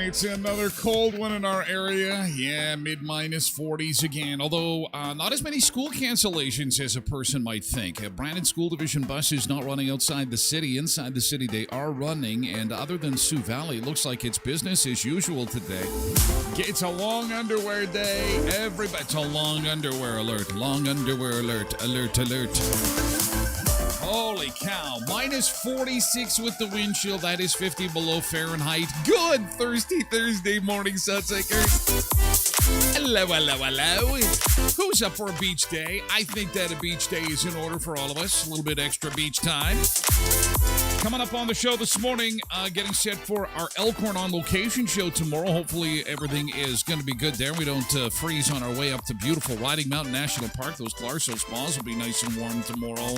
It's another cold one in our area. Yeah, mid-minus 40s again. Although not as many school cancellations as a person might think. Brandon School Division buses not running outside the city. Inside the city, they are running. And other than Sioux Valley, it looks like it's business as usual today. It's a long underwear day. It's a long underwear alert. Long underwear alert. Alert, alert. Holy cow. Minus 46 with the wind chill. That is 50 below Fahrenheit. Good Thursday morning, Sunseekers. Hello, hello, hello. Who's up for a beach day? I think that a beach day is in order for all of us. A little bit extra beach time. Coming up on the show this morning, getting set for our Elkhorn on Location show tomorrow. Hopefully everything is going to be good there. We don't freeze on our way up to beautiful Riding Mountain National Park. Those Clarso spas will be nice and warm tomorrow.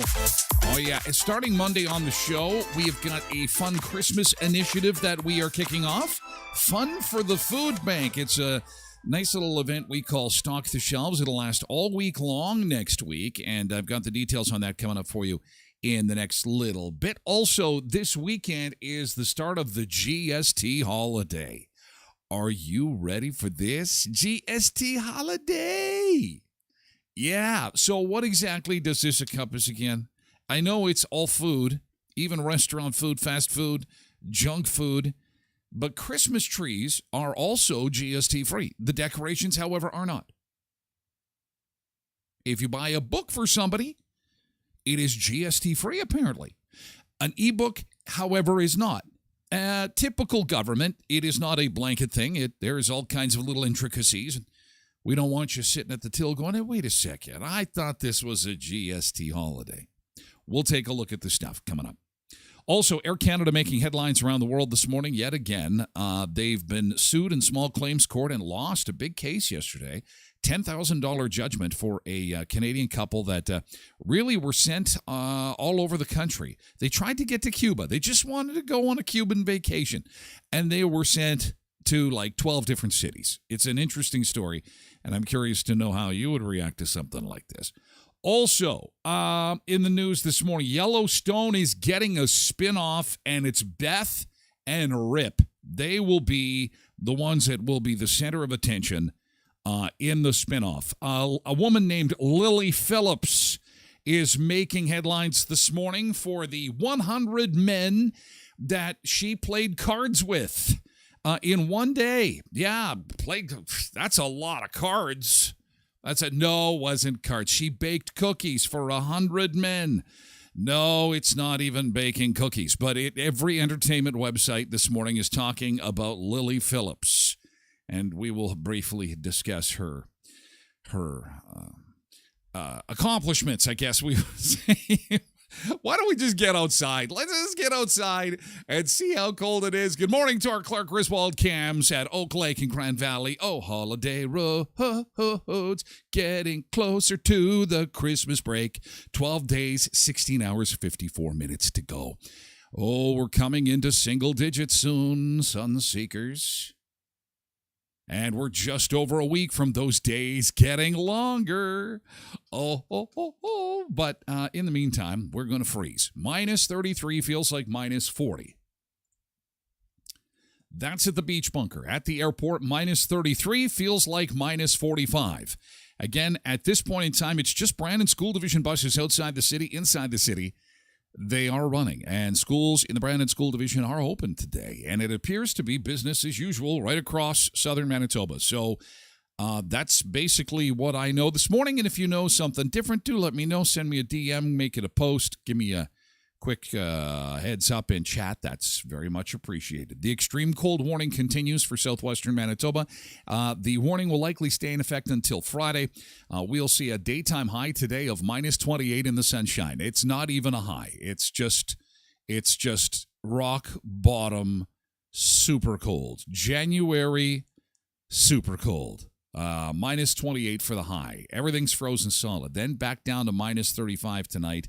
Oh, yeah. Starting Monday on the show, we have got a fun Christmas initiative that we are kicking off. Fun for the Food Bank. It's a nice little event we call Stock the Shelves. It'll last all week long next week, and I've got the details on that coming up for you in the next little bit. Also, this weekend is the start of the GST holiday. Are you ready for this? GST holiday! Yeah, so what exactly does this encompass again? I know it's all food, even restaurant food, fast food, junk food, but Christmas trees are also GST free. The decorations, however, are not. If you buy a book for somebody, it is GST free, apparently. An ebook, however, is not. Typical government, it is not a blanket thing. There's all kinds of little intricacies. We don't want you sitting at the till going, hey, wait a second, I thought this was a GST holiday. We'll take a look at the stuff coming up. Also, Air Canada making headlines around the world this morning yet again. They've been sued in small claims court and lost a big case yesterday. $10,000 judgment for a Canadian couple that really were sent all over the country. They tried to get to Cuba. They just wanted to go on a Cuban vacation, and they were sent to like 12 different cities. It's an interesting story, and I'm curious to know how you would react to something like this. Also, in the news this morning, Yellowstone is getting a spin-off, and it's Beth and Rip. They will be the ones that will be the center of attention in the spinoff. A woman named Lily Phillips is making headlines this morning for the 100 men that she played cards with in one day. Yeah, that's a lot of cards. That's it. No, it wasn't cards. She baked cookies for 100 men. No, it's not even baking cookies. But every entertainment website this morning is talking about Lily Phillips. And we will briefly discuss her accomplishments, I guess we would say. Why don't we just get outside? Let's just get outside and see how cold it is. Good morning to our Clark Griswold cams at Oak Lake and Grand Valley. Oh, holiday roads, getting closer to the Christmas break. 12 days, 16 hours, 54 minutes to go. Oh, we're coming into single digits soon, Sunseekers. And we're just over a week from those days getting longer. But in the meantime, we're going to freeze. Minus 33 feels like minus 40. That's at the beach bunker. At the airport, minus 33 feels like minus 45. Again, at this point in time, it's just Brandon School Division buses outside the city, inside the city. They are running, and schools in the Brandon School Division are open today, and it appears to be business as usual right across southern Manitoba. So that's basically what I know this morning, and if you know something different, do let me know. Send me a DM, make it a post, give me a quick heads up in chat. That's very much appreciated. The extreme cold warning continues for southwestern Manitoba. The warning will likely stay in effect until Friday. We'll see a daytime high today of minus 28 in the sunshine. It's not even a high. It's just rock bottom, super cold. January, super cold. Minus 28 for the high. Everything's frozen solid. Then back down to minus 35 tonight.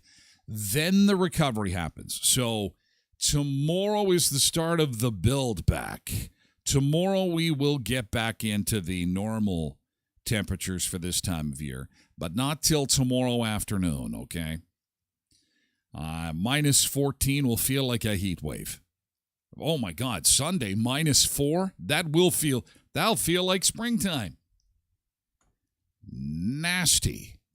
Then the recovery happens. So tomorrow is the start of the build back. Tomorrow we will get back into the normal temperatures for this time of year, but not till tomorrow afternoon, okay? Minus 14 will feel like a heat wave. Oh my God, Sunday, minus 4? That'll feel like springtime.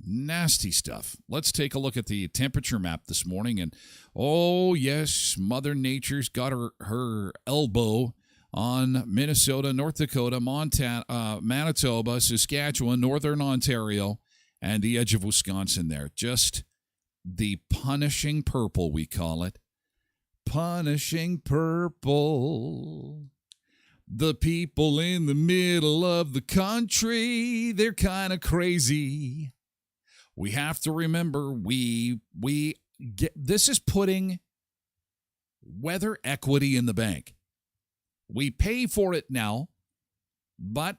Nasty stuff. Let's take a look at the temperature map this morning. And, oh, yes, Mother Nature's got her elbow on Minnesota, North Dakota, Montana, Manitoba, Saskatchewan, Northern Ontario, and the edge of Wisconsin there. Just the punishing purple, we call it. Punishing purple. The people in the middle of the country, they're kind of crazy. We have to remember this is putting weather equity in the bank. We pay for it now, but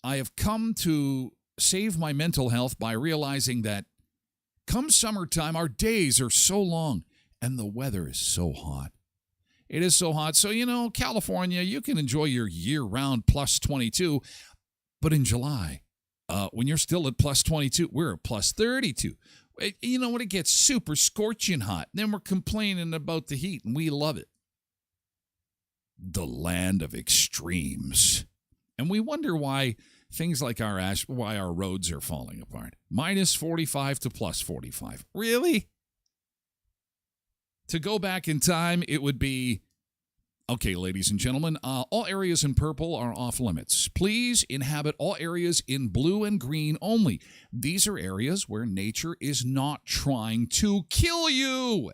I have come to save my mental health by realizing that come summertime, our days are so long and the weather is so hot. It is so hot. So, California, you can enjoy your year-round plus 22, but in July, when you're still at plus 22, we're at plus 32. You know when it gets super scorching hot, then we're complaining about the heat, and we love it. The land of extremes. And we wonder why things like why our roads are falling apart. Minus 45 to plus 45. Really? To go back in time, it would be, okay, ladies and gentlemen, all areas in purple are off limits. Please inhabit all areas in blue and green only. These are areas where nature is not trying to kill you.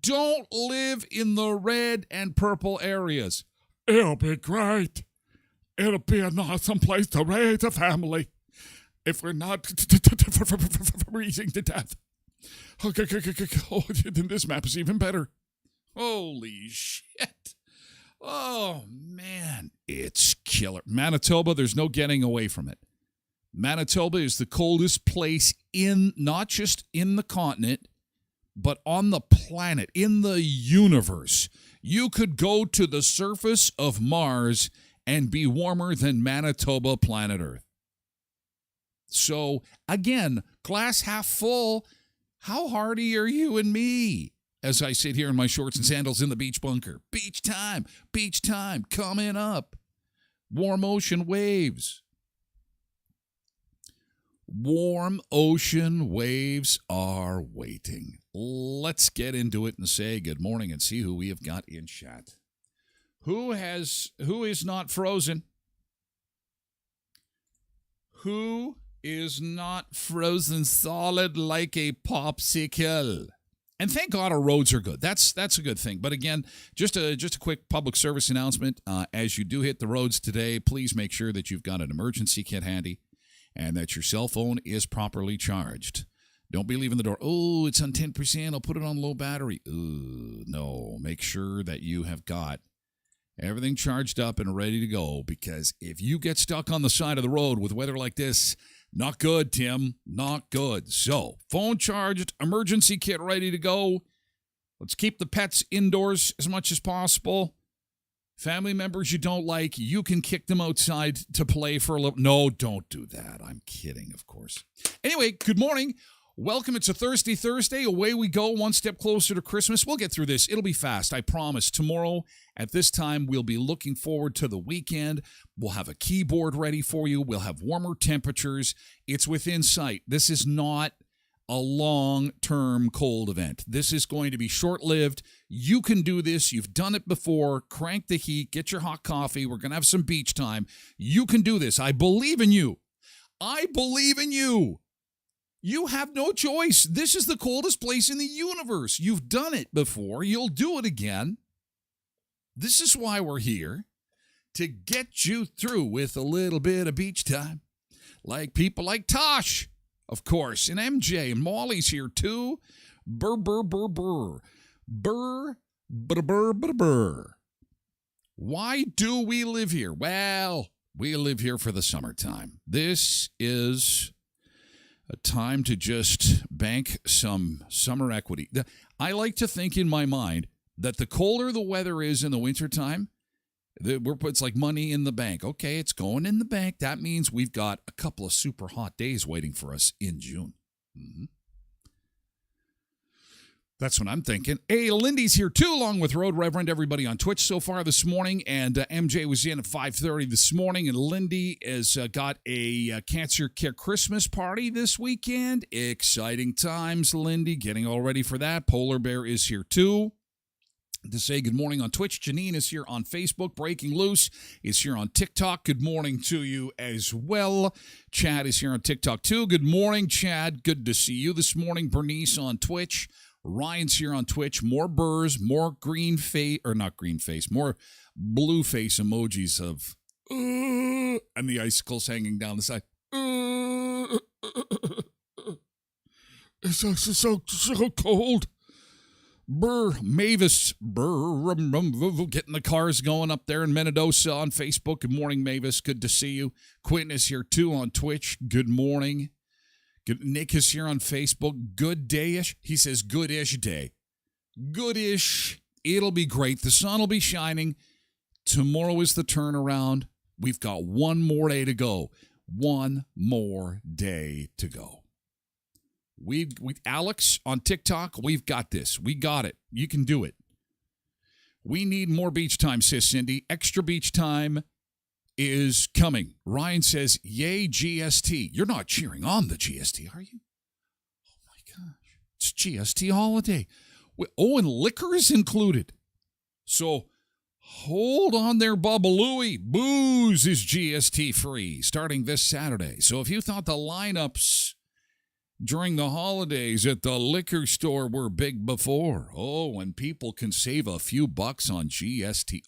Don't live in the red and purple areas. It'll be great. It'll be an awesome place to raise a family if we're not freezing to death. Okay, then this map is even better. Holy shit. Oh, man. It's killer. Manitoba, there's no getting away from it. Manitoba is the coldest place not just in the continent, but on the planet, in the universe. You could go to the surface of Mars and be warmer than Manitoba, planet Earth. So, again, glass half full. How hardy are you and me as I sit here in my shorts and sandals in the beach bunker? Beach time, coming up. Warm ocean waves. Warm ocean waves are waiting. Let's get into it and say good morning and see who we have got in chat. Who is not frozen? Who is not frozen solid like a popsicle. And thank God our roads are good. That's a good thing. But again, just a quick public service announcement. As you do hit the roads today, please make sure that you've got an emergency kit handy and that your cell phone is properly charged. Don't be leaving the door. Oh, it's on 10%. I'll put it on low battery. Ooh, no, make sure that you have got everything charged up and ready to go, because if you get stuck on the side of the road with weather like this, not good, Tim. Not good. So, phone charged, emergency kit ready to go. Let's keep the pets indoors as much as possible. Family members you don't like, you can kick them outside to play for a little. No, don't do that. I'm kidding, of course. Anyway, good morning. Welcome. It's a Thursday. Away we go, one step closer to Christmas. We'll get through this. It'll be fast, I promise. Tomorrow at this time, we'll be looking forward to the weekend. We'll have a keyboard ready for you. We'll have warmer temperatures. It's within sight. This is not a long-term cold event. This is going to be short-lived. You can do this. You've done it before. Crank the heat. Get your hot coffee. We're going to have some beach time. You can do this. I believe in you. I believe in you. You have no choice. This is the coldest place in the universe. You've done it before. You'll do it again. This is why we're here, to get you through with a little bit of beach time. Like people like Tosh, of course, and MJ, and Molly's here too. Burr, burr, burr, burr. Burr, burr, burr, burr, burr. Why do we live here? Well, we live here for the summertime. This is a time to just bank some summer equity. I like to think in my mind that the colder the weather is in the wintertime, it's like money in the bank. Okay, it's going in the bank. That means we've got a couple of super hot days waiting for us in June. Mm-hmm. That's what I'm thinking. Hey, Lindy's here too, along with Road Reverend, everybody on Twitch so far this morning. And MJ was in at 5:30 this morning. And Lindy has got a cancer care Christmas party this weekend. Exciting times, Lindy. Getting all ready for that. Polar Bear is here too to say good morning on Twitch. Janine is here on Facebook. Breaking Loose is here on TikTok. Good morning to you as well. Chad is here on TikTok too. Good morning, Chad. Good to see you this morning. Bernice on Twitch. Ryan's here on Twitch. More burrs, more more blue face emojis of and the icicles hanging down the side. It's so cold. Burr, Mavis, burr, getting the cars going up there in Mendoza on Facebook. Good morning, Mavis. Good to see you. Quentin is here too on Twitch. Good morning. Nick is here on Facebook. Good day-ish. He says good-ish day. Good-ish. It'll be great. The sun will be shining. Tomorrow is the turnaround. We've got one more day to go. One more day to go. We Alex on TikTok, we've got this. We got it. You can do it. We need more beach time, sis Cindy. Extra beach time is coming. Ryan says, yay, GST. You're not cheering on the GST, are you? Oh, my gosh. It's GST holiday. Oh, and liquor is included. So hold on there, Bubba Louie. Booze is GST free starting this Saturday. So if you thought the lineups during the holidays at the liquor store were big before, and people can save a few bucks on GST.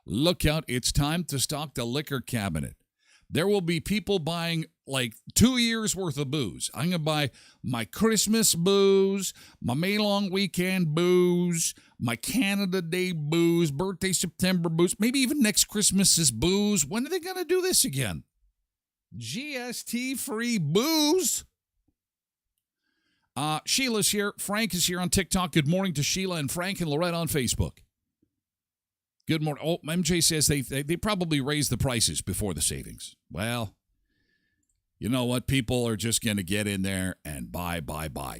Look out, it's time to stock the liquor cabinet. There will be people buying like 2 years worth of booze. I'm going to buy my Christmas booze, my May long weekend booze, my Canada Day booze, birthday September booze, maybe even next Christmas's booze. When are they going to do this again? GST-free booze. Sheila's here. Frank is here on TikTok. Good morning to Sheila and Frank and Lorette on Facebook. Good morning. Oh, MJ says they probably raised the prices before the savings. Well, you know what? People are just going to get in there and buy.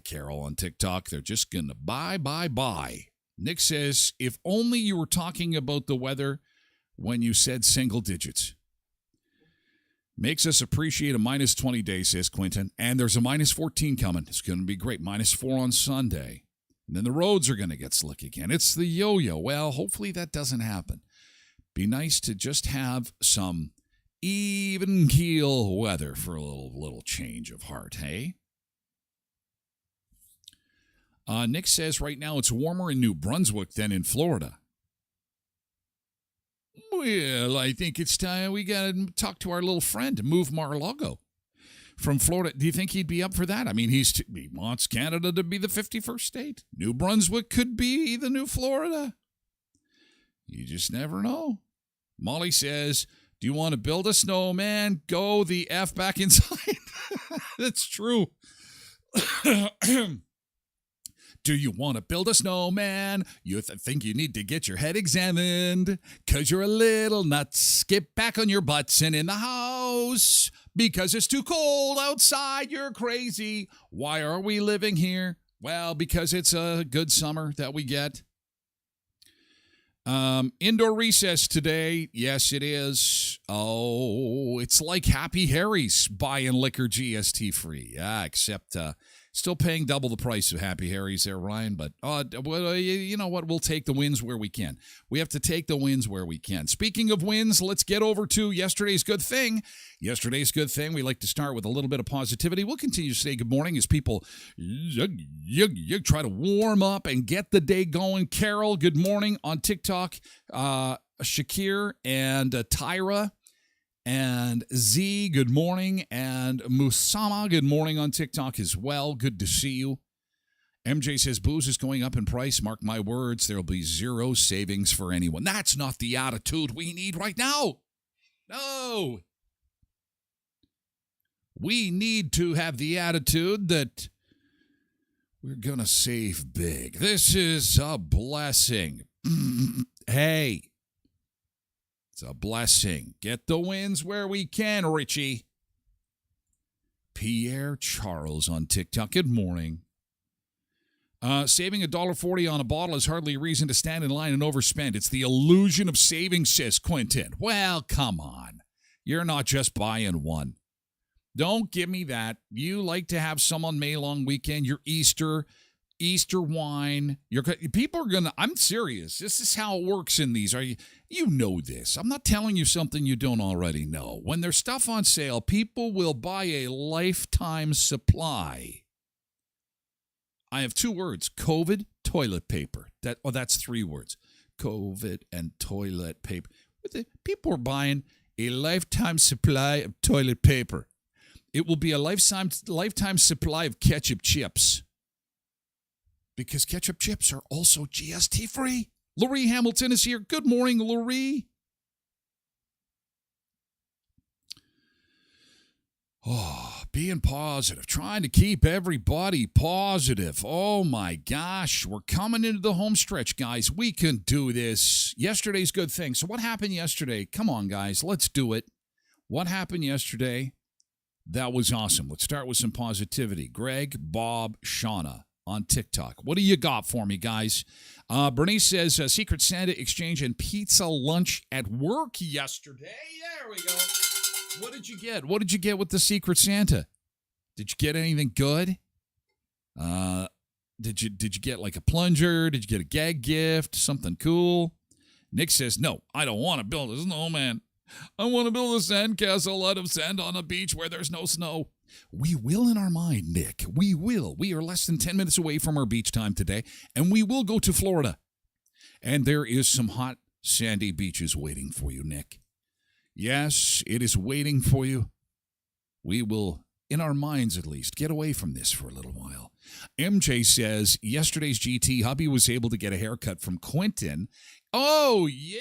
Carol on TikTok, they're just going to buy. Nick says, if only you were talking about the weather when you said single digits. Makes us appreciate a minus 20 days, says Quentin. And there's a minus 14 coming. It's going to be great. Minus 4 on Sunday. And then the roads are going to get slick again. It's the yo-yo. Well, hopefully that doesn't happen. Be nice to just have some even keel weather for a little change of heart, hey? Nick says right now it's warmer in New Brunswick than in Florida. Well, I think it's time we got to talk to our little friend, Move Mar-a-Lago from Florida. Do you think he'd be up for that? I mean, he wants Canada to be the 51st state. New Brunswick could be the new Florida. You just never know. Molly says, do you want to build a snowman? Go the F back inside. That's true. Do you want to build a snowman? You think you need to get your head examined? Because you're a little nuts. Get back on your butts and in the house. Because it's too cold outside. You're crazy. Why are we living here? Well, because it's a good summer that we get. Indoor recess today. Yes, it is. Oh, it's like Happy Harry's buying liquor GST free. Yeah, except still paying double the price of Happy Harry's there, Ryan. But you know what? We'll take the wins where we can. We have to take the wins where we can. Speaking of wins, let's get over to yesterday's good thing. Yesterday's good thing. We like to start with a little bit of positivity. We'll continue to say good morning as people you try to warm up and get the day going. Carol, good morning on TikTok. Shakir and Tyra. And Z, good morning. And Musama, good morning on TikTok as well. Good to see you. MJ says, booze is going up in price. Mark my words, there will be zero savings for anyone. That's not the attitude we need right now. No. We need to have the attitude that we're going to save big. This is a blessing. Hey. It's a blessing. Get the wins where we can, Richie. Pierre Charles on TikTok. Good morning. Saving $1.40 on a bottle is hardly a reason to stand in line and overspend. It's the illusion of saving, says Quentin. Well, come on. You're not just buying one. Don't give me that. You like to have some on May long weekend, your Easter wine. People are gonna. I'm serious. This is how it works in these. You know this. I'm not telling you something you don't already know. When there's stuff on sale, people will buy a lifetime supply. I have two words: COVID, toilet paper. That's three words: COVID and toilet paper. People are buying a lifetime supply of toilet paper. It will be a lifetime supply of ketchup chips. Because ketchup chips are also GST free. Laurie Hamilton is here. Good morning, Laurie. Oh, being positive. Trying to keep everybody positive. Oh, my gosh. We're coming into the home stretch, guys. We can do this. Yesterday's good thing. So what happened yesterday? Come on, guys. Let's do it. What happened yesterday? That was awesome. Let's start with some positivity. Greg, Bob, Shauna on TikTok. What do you got for me, guys? Bernice says, Secret Santa exchange and pizza lunch at work yesterday. There we go. What did you get? What did you get with the Secret Santa? Did you get anything good? Did you get like a plunger? Did you get a gag gift? Something cool? Nick says, no, I don't want to build a snowman. I want to build a sandcastle out of sand on a beach where there's no snow. We will in our mind, Nick. We will. We are less than 10 minutes away from our beach time today, and we will go to Florida. And there is some hot, sandy beaches waiting for you, Nick. Yes, it is waiting for you. We will, in our minds at least, get away from this for a little while. MJ says, yesterday's GT, hubby was able to get a haircut from Quentin. Oh, yeah.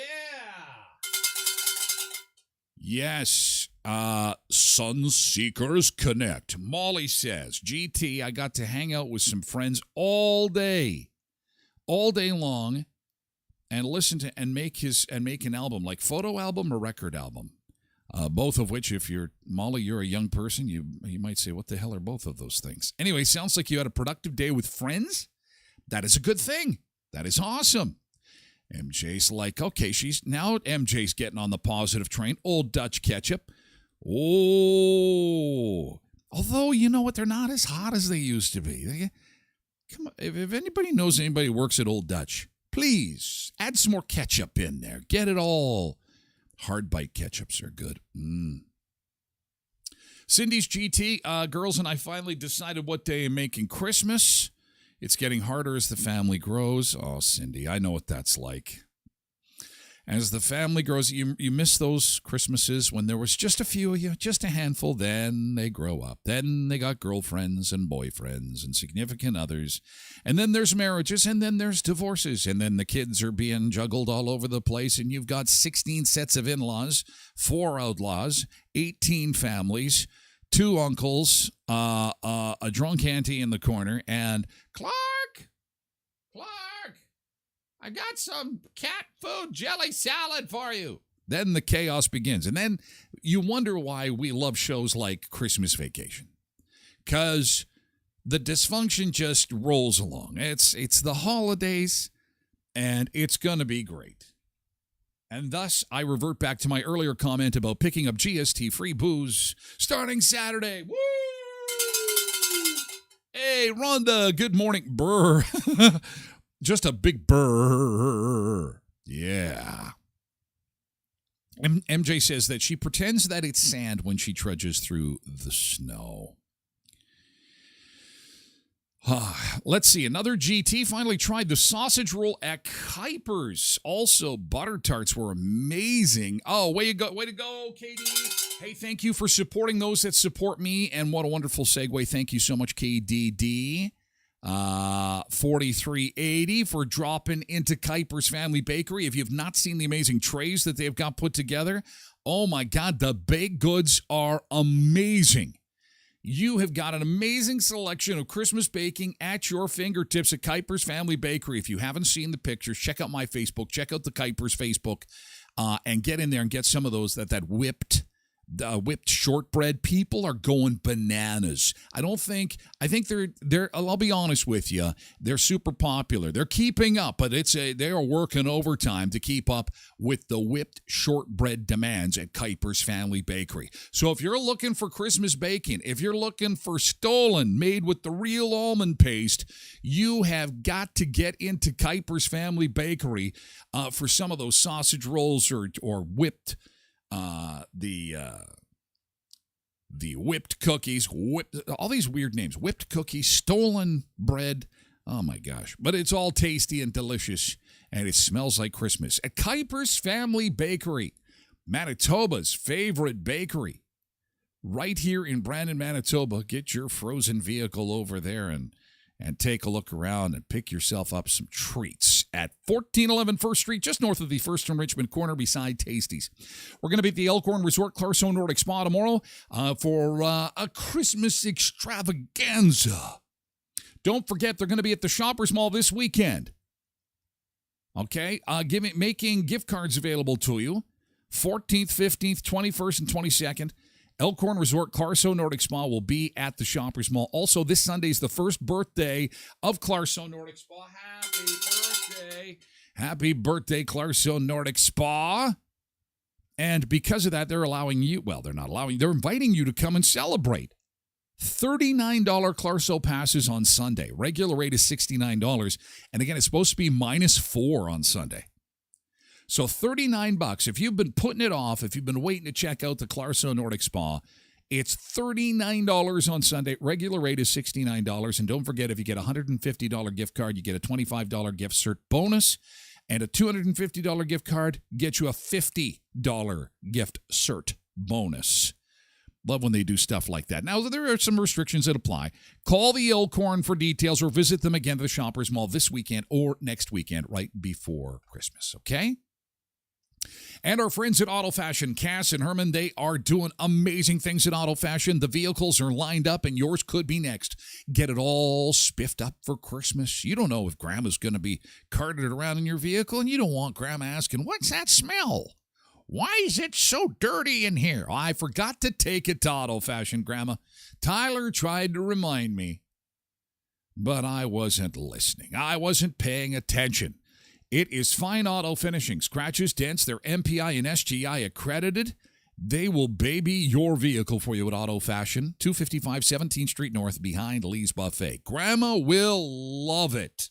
Yes, Sunseekers Connect. Molly says, GT, I got to hang out with some friends all day long, and listen to and make an album, like photo album or record album. Both of which, if you're Molly, you're a young person, you might say, what the hell are both of those things? Anyway, sounds like you had a productive day with friends. That is a good thing. That is awesome. MJ's like, okay, MJ's getting on the positive train. Old Dutch ketchup. Oh, although, you know what? They're not as hot as they used to be. Come on, if anybody knows anybody who works at Old Dutch, please add some more ketchup in there. Get it all Hard bite ketchups are good. Cindy's GT, girls and I finally decided what day I'm making Christmas. It's getting harder as the family grows. Oh, Cindy, I know what that's like. As the family grows, you miss those Christmases when there was just a few of you, just a handful. Then they grow up. Then they got girlfriends and boyfriends and significant others. And then there's marriages, and then there's divorces. And then the kids are being juggled all over the place, and you've got 16 sets of in-laws, 4 outlaws, 18 families, 2 uncles, a drunk auntie in the corner, and Clark, I got some cat food jelly salad for you. Then the chaos begins. And then you wonder why we love shows like Christmas Vacation. Because the dysfunction just rolls along. It's the holidays, and it's going to be great. And thus, I revert back to my earlier comment about picking up GST-free booze starting Saturday. Woo! Hey, Rhonda, good morning. Brr. Just a big brr. Yeah. MJ says that she pretends that it's sand when she trudges through the snow. Let's see. Another GT finally tried the sausage roll at Kuiper's. Also, butter tarts were amazing. Oh, way to go, Katie. Hey, thank you for supporting those that support me. And what a wonderful segue. Thank you so much, KDD. 4380 for dropping into Kuiper's Family Bakery. If you've not seen the amazing trays that they've got put together, oh my God, the baked goods are amazing. You have got an amazing selection of Christmas baking at your fingertips at Kuiper's Family Bakery. If you haven't seen the pictures, check out my Facebook, check out the Kuiper's Facebook, and get in there and get some of those, that whipped shortbread. People are going bananas. I think they're I'll be honest with you, they're super popular. They're keeping up, but they are working overtime to keep up with the whipped shortbread demands at Kuiper's Family Bakery. So if you're looking for Christmas baking, if you're looking for Stollen made with the real almond paste, you have got to get into Kuiper's Family Bakery for some of those sausage rolls or whipped the whipped cookies, all these weird names, whipped cookies, Stollen bread. Oh my gosh. But it's all tasty and delicious, and it smells like Christmas. At Kuiper's Family Bakery, Manitoba's favorite bakery. Right here in Brandon, Manitoba. Get your frozen vehicle over there and take a look around and pick yourself up some treats at 1411 First Street, just north of the First and Richmond corner beside Tasties. We're going to be at the Elkhorn Resort Clarkson Nordic Spa tomorrow for a Christmas extravaganza. Don't forget, they're going to be at the Shoppers Mall this weekend. Okay, making gift cards available to you. 14th, 15th, 21st, and 22nd. Elkhorn Resort Clarkson Nordic Spa will be at the Shoppers Mall. Also, this Sunday is the first birthday of Clarkson Nordic Spa. Happy birthday. Happy birthday, Clarkson Nordic Spa. And because of that, they're inviting you to come and celebrate. $39 Clarkson passes on Sunday. Regular rate is $69. And again, it's supposed to be -4 on Sunday. So $39. If you've been putting it off, if you've been waiting to check out the Clarkson Nordic Spa, it's $39 on Sunday. Regular rate is $69. And don't forget, if you get a $150 gift card, you get a $25 gift cert bonus. And a $250 gift card gets you a $50 gift cert bonus. Love when they do stuff like that. Now, there are some restrictions that apply. Call the Elkhorn for details or visit them again at the Shoppers Mall this weekend or next weekend right before Christmas, okay? And our friends at Auto Fashion, Cass and Herman, they are doing amazing things at Auto Fashion. The vehicles are lined up, and yours could be next. Get it all spiffed up for Christmas. You don't know if Grandma's going to be carted around in your vehicle, and you don't want Grandma asking, "What's that smell? Why is it so dirty in here?" I forgot to take it to Auto Fashion, Grandma. Tyler tried to remind me, but I wasn't listening. I wasn't paying attention. It is Fine Auto Finishing. Scratches, dents, they're MPI and SGI accredited. They will baby your vehicle for you at Auto Fashion, 255 17th Street North behind Lee's Buffet. Grandma will love it.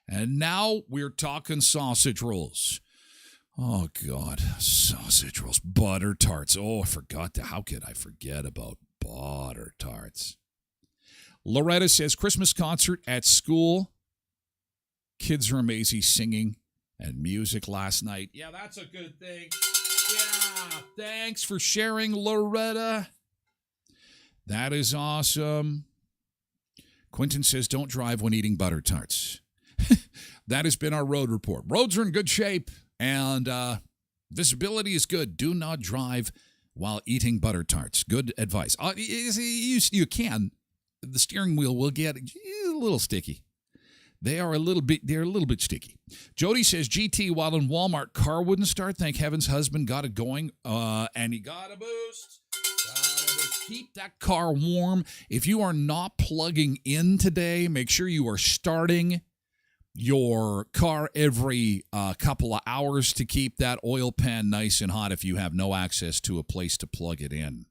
And now we're talking sausage rolls. Oh, God. Sausage rolls. Butter tarts. Oh, I forgot to. How could I forget about butter tarts? Loretta says, Christmas concert at school. Kids are amazing singing and music last night. Yeah, that's a good thing. Yeah, thanks for sharing, Loretta. That is awesome. Quentin says, don't drive when eating butter tarts. That has been our road report. Roads are in good shape, and visibility is good. Do not drive while eating butter tarts. Good advice. You can. The steering wheel will get a little sticky. They're a little bit sticky. Jody says, GT, while in Walmart, car wouldn't start. Thank heavens husband got it going, and he got a boost. Keep that car warm. If you are not plugging in today, make sure you are starting your car every couple of hours to keep that oil pan nice and hot if you have no access to a place to plug it in.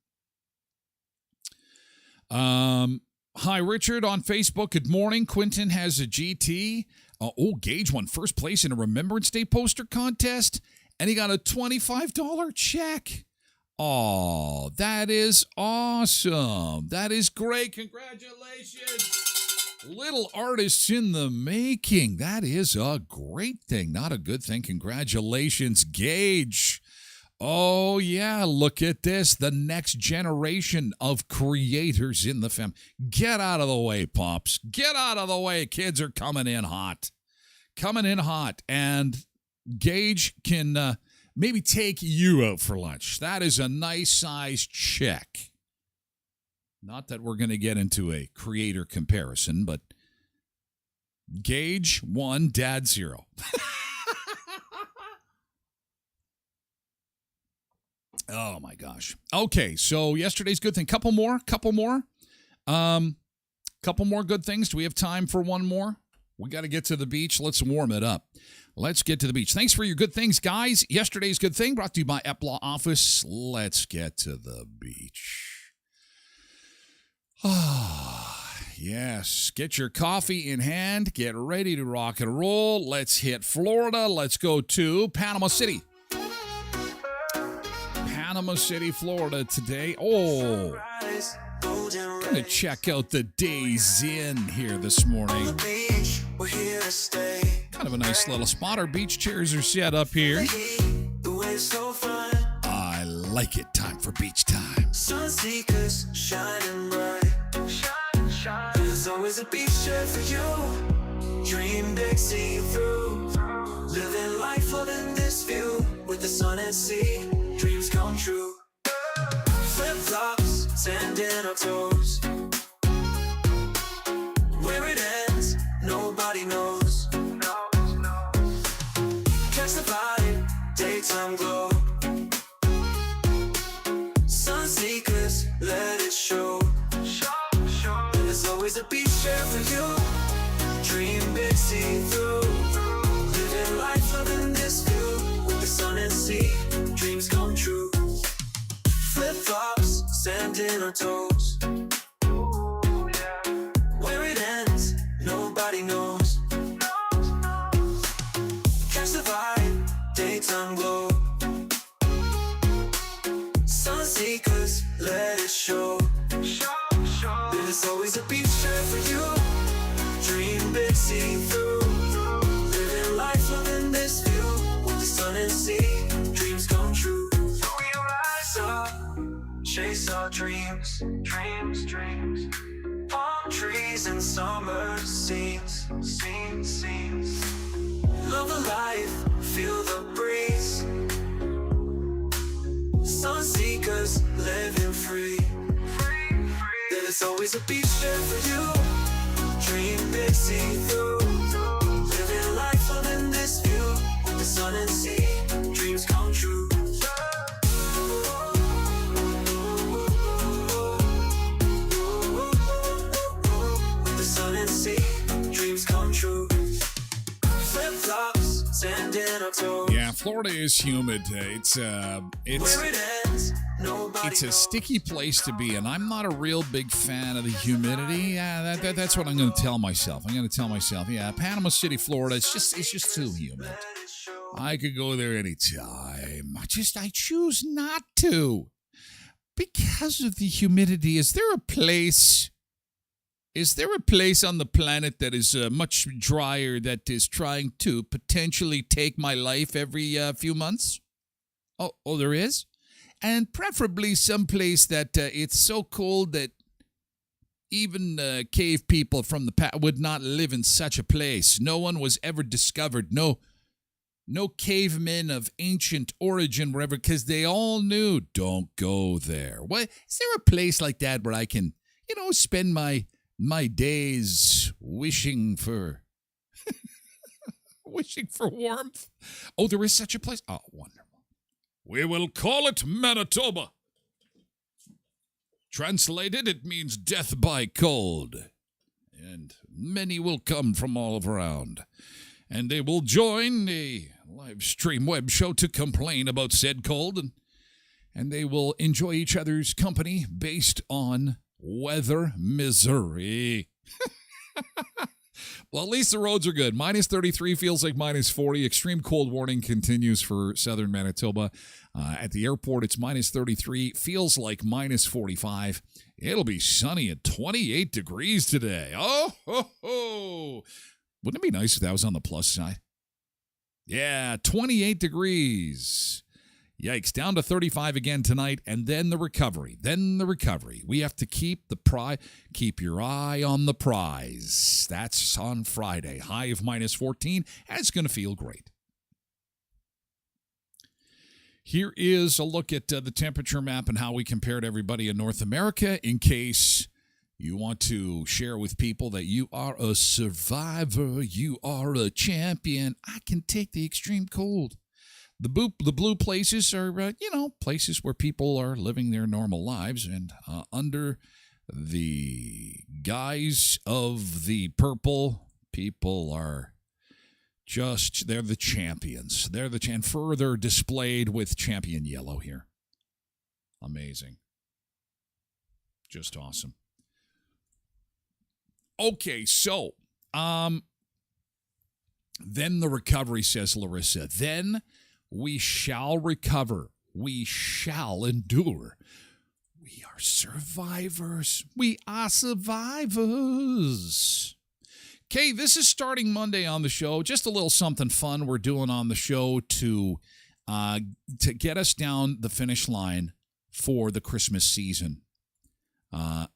Hi, Richard on Facebook. Good morning. Quentin has a GT. Gage won first place in a Remembrance Day poster contest, and he got a $25 check. Oh, that is awesome. That is great. Congratulations. Little artists in the making. That is a great thing, not a good thing. Congratulations, Gage. Oh, yeah, look at this. The next generation of creators in the family. Get out of the way, Pops. Get out of the way. Kids are coming in hot. Coming in hot. And Gage can maybe take you out for lunch. That is a nice size check. Not that we're going to get into a creator comparison, but Gage 1, Dad 0. Oh, my gosh. Okay, so yesterday's good thing. Couple more. Couple more good things. Do we have time for one more? We got to get to the beach. Let's warm it up. Let's get to the beach. Thanks for your good things, guys. Yesterday's good thing brought to you by Epla Office. Let's get to the beach. Ah, yes. Get your coffee in hand. Get ready to rock and roll. Let's hit Florida. Let's go to Panama City. Panama City, Florida today. Oh, I'm going to check out the Days Inn here this morning. Kind of a nice little spot. Our beach chairs are set up here. I like it. Time for beach time. Sunseekers shining bright. There's always a beach chair for you. Dream big, see you through. Living life loving this view with the sun and sea. Dreams come true. Flip-flops, sand in our toes. Where it ends, nobody knows. Catch the vibe, daytime glow. Sunseekers, let it show. There's always a beach chair for you. Dream big, see through. Living life loving this view with the sun and sea. Dreams come true. Flip-flops, sand in our toes. Where it ends, nobody knows. Catch the vibe, daytime glow. Sunseekers, let it show. There's always a beach chair for you. Dream big, see through. Living life loving this view with the sun and sea. Dreams come true. So we rise up, chase our dreams. Palm trees and summer scenes. Love the life, feel the breeze. Sunseekers, living free. There's always a beach chair for you. Dream big, see through. Living life loving this view with the sun and sea. Dreams come true. With the sun and sea. Dreams come true. Flip-flops, sand in our toes. Yeah, Florida is humid. It's Where it ends, nobody a knows. sticky place to be, and I'm not a real big fan of the humidity. Yeah, that's what I'm going to tell myself. Yeah, Panama City, Florida. It's just too humid. Let it show. I could go there anytime. I choose not to. Because of the humidity, is there a place on the planet that is much drier that is trying to potentially take my life every few months? Oh, there is? And preferably someplace that it's so cold that even cave people from the past would not live in such a place. No one was ever discovered. No cavemen of ancient origin were ever, because they all knew, don't go there. What is there a place like that where I can, spend my days wishing for warmth? Oh, there is such a place. Oh, wonderful. We will call it Manitoba. Translated, it means death by cold. And many will come from all around. And they will join a live stream web show to complain about said cold. And they will enjoy each other's company based on weather misery. Well, at least the roads are good. Minus 33 feels like minus 40. Extreme cold warning continues for southern Manitoba. At the airport, it's minus 33. Feels like minus 45. It'll be sunny at 28 degrees today. Oh, ho, ho. Wouldn't it be nice if that was on the plus side? Yeah, 28 degrees. Yikes, down to 35 again tonight, and then the recovery. We have to keep your eye on the prize. That's on Friday. High of minus 14, and it's going to feel great. Here is a look at the temperature map and how we compare to everybody in North America in case you want to share with people that you are a survivor, you are a champion. I can take the extreme cold. The blue places are, places where people are living their normal lives, and under the guise of the purple, people are they're the champions. And further displayed with champion yellow here. Amazing. Just awesome. Okay, so, then the recovery, says Larissa. Then we shall recover. We shall endure. We are survivors. We are survivors. Okay, this is starting Monday on the show. Just a little something fun we're doing on the show to get us down the finish line for the Christmas season.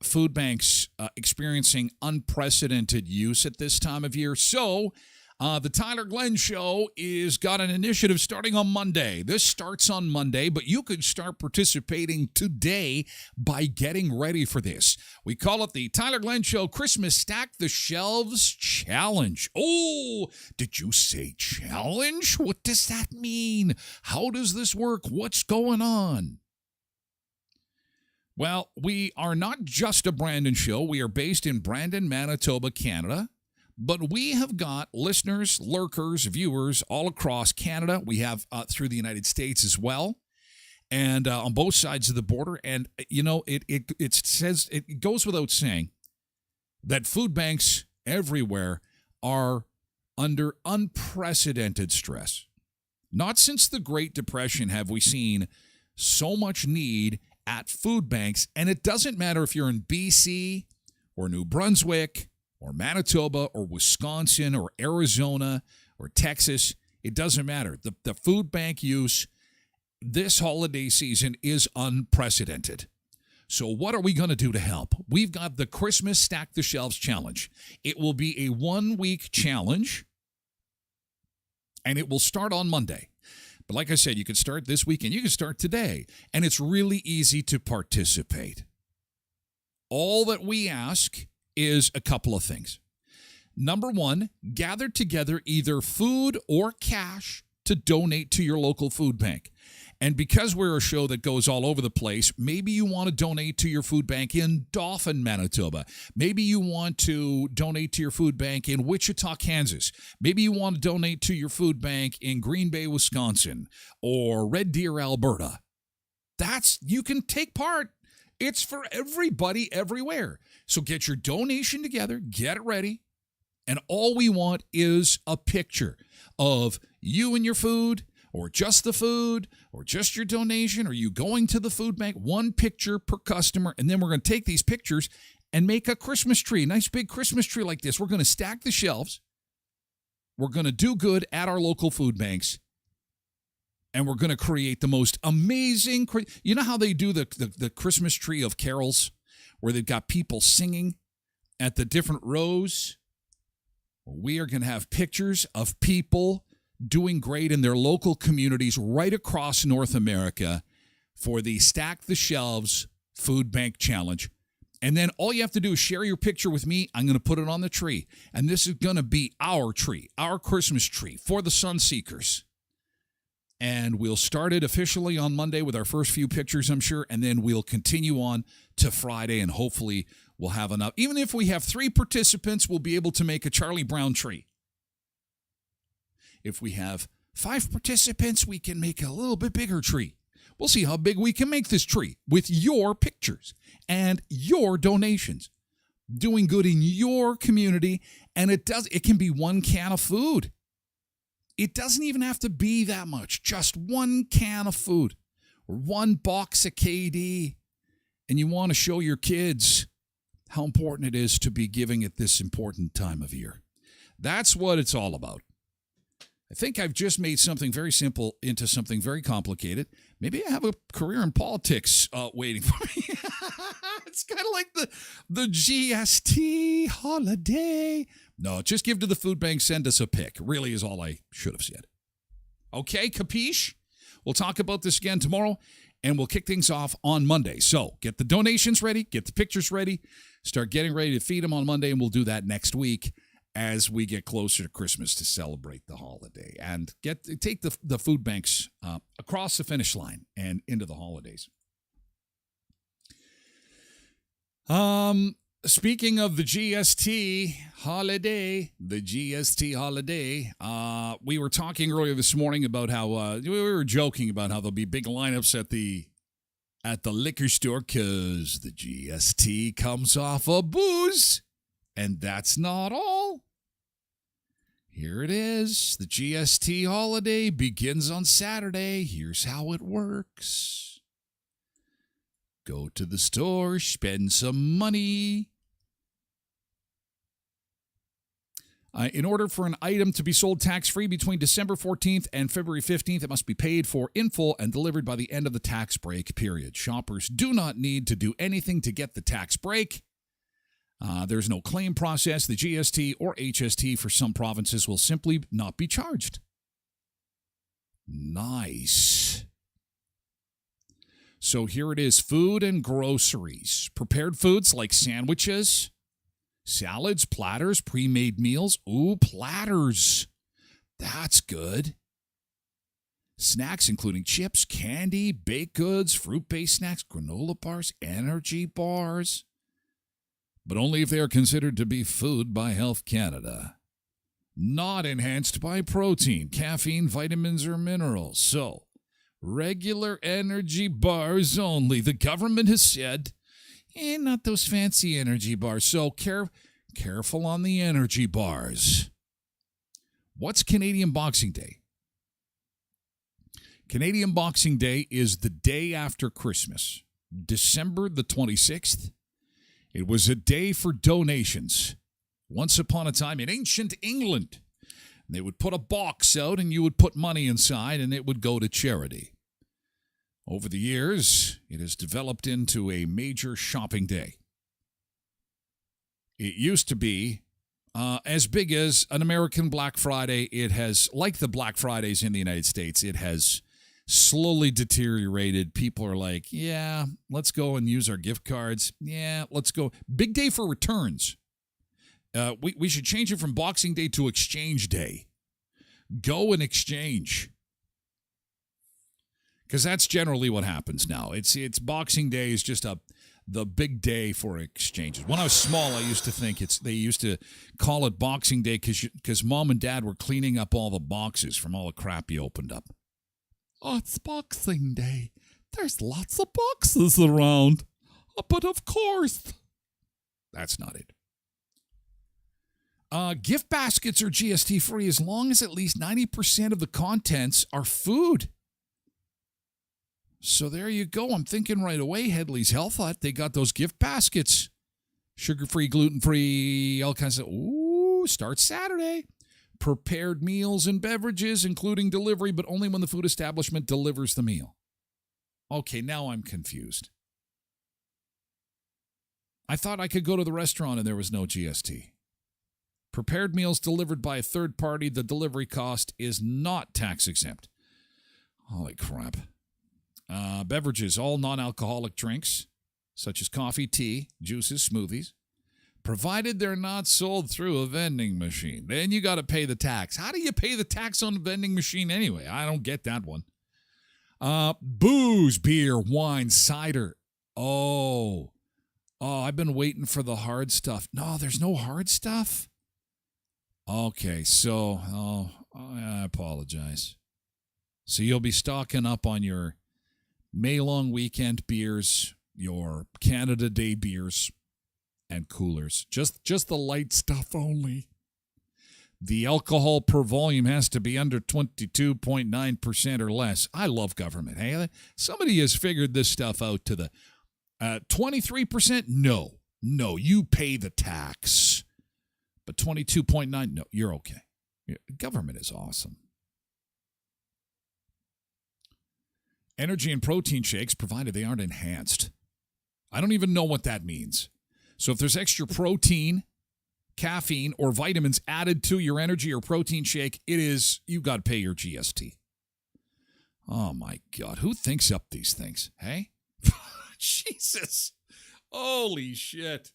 Food banks experiencing unprecedented use at this time of year. So the Tyler Glen Show is got an initiative starting on Monday. This starts on Monday, but you could start participating today by getting ready for this. We call it the Tyler Glen Show Christmas Stack the Shelves Challenge. Oh, did you say challenge? What does that mean? How does this work? What's going on? Well, we are not just a Brandon show. We are based in Brandon, Manitoba, Canada. But we have got listeners, lurkers, viewers all across Canada. We have through the United States as well, and on both sides of the border. And it goes without saying that food banks everywhere are under unprecedented stress. Not since the Great Depression have we seen so much need at food banks, and it doesn't matter if you're in BC or New Brunswick or Manitoba or Wisconsin or Arizona or Texas. It doesn't matter. The food bank use this holiday season is unprecedented. So what are we going to do to help? We've got the Christmas Stack the Shelves Challenge. It will be a 1-week challenge, and it will start on Monday. But like I said, you can start this weekend. You can start today, and it's really easy to participate. All that we ask is a couple of things. Number one, gather together either food or cash to donate to your local food bank. And because we're a show that goes all over the place, maybe you want to donate to your food bank in Dauphin, Manitoba. Maybe you want to donate to your food bank in Wichita, Kansas. Maybe you want to donate to your food bank in Green Bay, Wisconsin, or Red Deer, Alberta. You can take part. It's for everybody everywhere. So get your donation together, get it ready, and all we want is a picture of you and your food, or just the food, or just your donation, or you going to the food bank, one picture per customer, and then we're going to take these pictures and make a Christmas tree, a nice big Christmas tree like this. We're going to stack the shelves. We're going to do good at our local food banks. And we're going to create the most amazing, you know how they do the Christmas tree of carols, where they've got people singing at the different rows? We are going to have pictures of people doing great in their local communities right across North America for the Stack the Shelves Food Bank Challenge. And then all you have to do is share your picture with me. I'm going to put it on the tree. And this is going to be our tree, our Christmas tree for the Sun Seekers. And we'll start it officially on Monday with our first few pictures, I'm sure. And then we'll continue on to Friday, and hopefully we'll have enough. Even if we have 3 participants, we'll be able to make a Charlie Brown tree. If we have 5 participants, we can make a little bit bigger tree. We'll see how big we can make this tree with your pictures and your donations. Doing good in your community, and it can be 1 can of food. It doesn't even have to be that much, just 1 can of food or 1 box of KD. And you want to show your kids how important it is to be giving at this important time of year. That's what it's all about. I think I've just made something very simple into something very complicated. Maybe I have a career in politics waiting for me. It's kind of like the GST holiday. No, just give to the food bank, send us a pic. Really is all I should have said. Okay, capiche? We'll talk about this again tomorrow, and we'll kick things off on Monday. So get the donations ready, get the pictures ready, start getting ready to feed them on Monday, and we'll do that next week as we get closer to Christmas to celebrate the holiday and take the food banks across the finish line and into the holidays. Speaking of the GST holiday, we were talking earlier this morning about how we were joking about how there'll be big lineups at the liquor store because the GST comes off of booze, and that's not all. Here it is. The GST holiday begins on Saturday. Here's how it works. Go to the store, spend some money. In order for an item to be sold tax-free between December 14th and February 15th, it must be paid for in full and delivered by the end of the tax break period. Shoppers do not need to do anything to get the tax break. There's no claim process. The GST or HST for some provinces will simply not be charged. Nice. So here it is, food and groceries. Prepared foods like sandwiches, salads, platters, pre-made meals. Ooh, platters. That's good. Snacks including chips, candy, baked goods, fruit-based snacks, granola bars, energy bars. But only if they are considered to be food by Health Canada. Not enhanced by protein, caffeine, vitamins, or minerals. So, regular energy bars only. The government has said, not those fancy energy bars. So, careful on the energy bars. What's Canadian Boxing Day? Canadian Boxing Day is the day after Christmas, December the 26th. It was a day for donations. Once upon a time in ancient England, they would put a box out and you would put money inside and it would go to charity. Over the years, it has developed into a major shopping day. It used to be as big as an American Black Friday. It has, like the Black Fridays in the United States, it has slowly deteriorated. People are like, yeah, let's go and use our gift cards. Yeah, let's go. Big day for returns. We should change it from Boxing Day to Exchange Day. Go and exchange. Because that's generally what happens now. It's Boxing Day is just the big day for exchanges. When I was small, I used to think they used to call it Boxing Day because mom and dad were cleaning up all the boxes from all the crap you opened up. Oh, it's Boxing Day. There's lots of boxes around. But of course. That's not it. Gift baskets are GST free as long as at least 90% of the contents are food. So there you go. I'm thinking right away, Headley's Health Hut, they got those gift baskets. Sugar-free, gluten-free, all kinds of... Ooh, starts Saturday. Prepared meals and beverages, including delivery, but only when the food establishment delivers the meal. Okay, now I'm confused. I thought I could go to the restaurant and there was no GST. Prepared meals delivered by a third party, the delivery cost is not tax exempt. Holy crap. Beverages, all non-alcoholic drinks, such as coffee, tea, juices, smoothies, provided they're not sold through a vending machine. Then you got to pay the tax. How do you pay the tax on a vending machine anyway? I don't get that one. Booze, beer, wine, cider. Oh, I've been waiting for the hard stuff. No, there's no hard stuff. Okay, so, I apologize. So you'll be stocking up on your May long weekend beers, your Canada Day beers, and coolers. Just the light stuff only. The alcohol per volume has to be under 22.9% or less. I love government. Hey, somebody has figured this stuff out to the 23%. No, you pay the tax. But 22.9, no, you're okay. Government is awesome. Energy and protein shakes, provided they aren't enhanced. I don't even know what that means. So if there's extra protein, caffeine, or vitamins added to your energy or protein shake, you've got to pay your GST. Oh, my God. Who thinks up these things, hey? Jesus. Holy shit.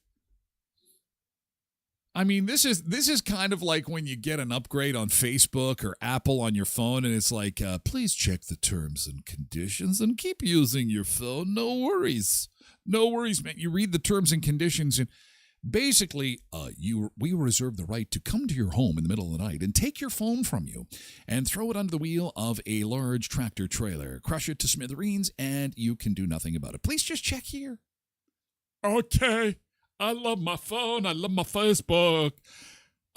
I mean, this is kind of like when you get an upgrade on Facebook or Apple on your phone, and it's like, please check the terms and conditions and keep using your phone. No worries. No worries, man. You read the terms and conditions, and basically, we reserve the right to come to your home in the middle of the night and take your phone from you and throw it under the wheel of a large tractor trailer, crush it to smithereens, and you can do nothing about it. Please just check here. Okay. I love my phone. I love my Facebook.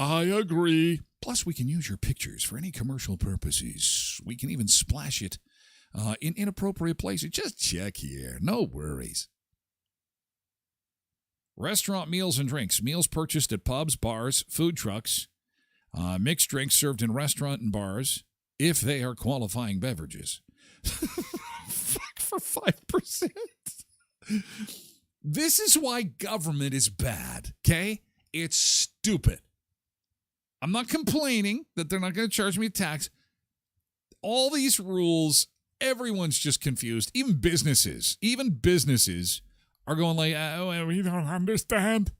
I agree. Plus, we can use your pictures for any commercial purposes. We can even splash it in inappropriate places. Just check here. No worries. Restaurant meals and drinks. Meals purchased at pubs, bars, food trucks. Mixed drinks served in restaurant and bars, if they are qualifying beverages. Fuck, for 5%. This is why government is bad, okay? It's stupid. I'm not complaining that they're not going to charge me a tax. All these rules, everyone's just confused. Even businesses are going like, we don't understand.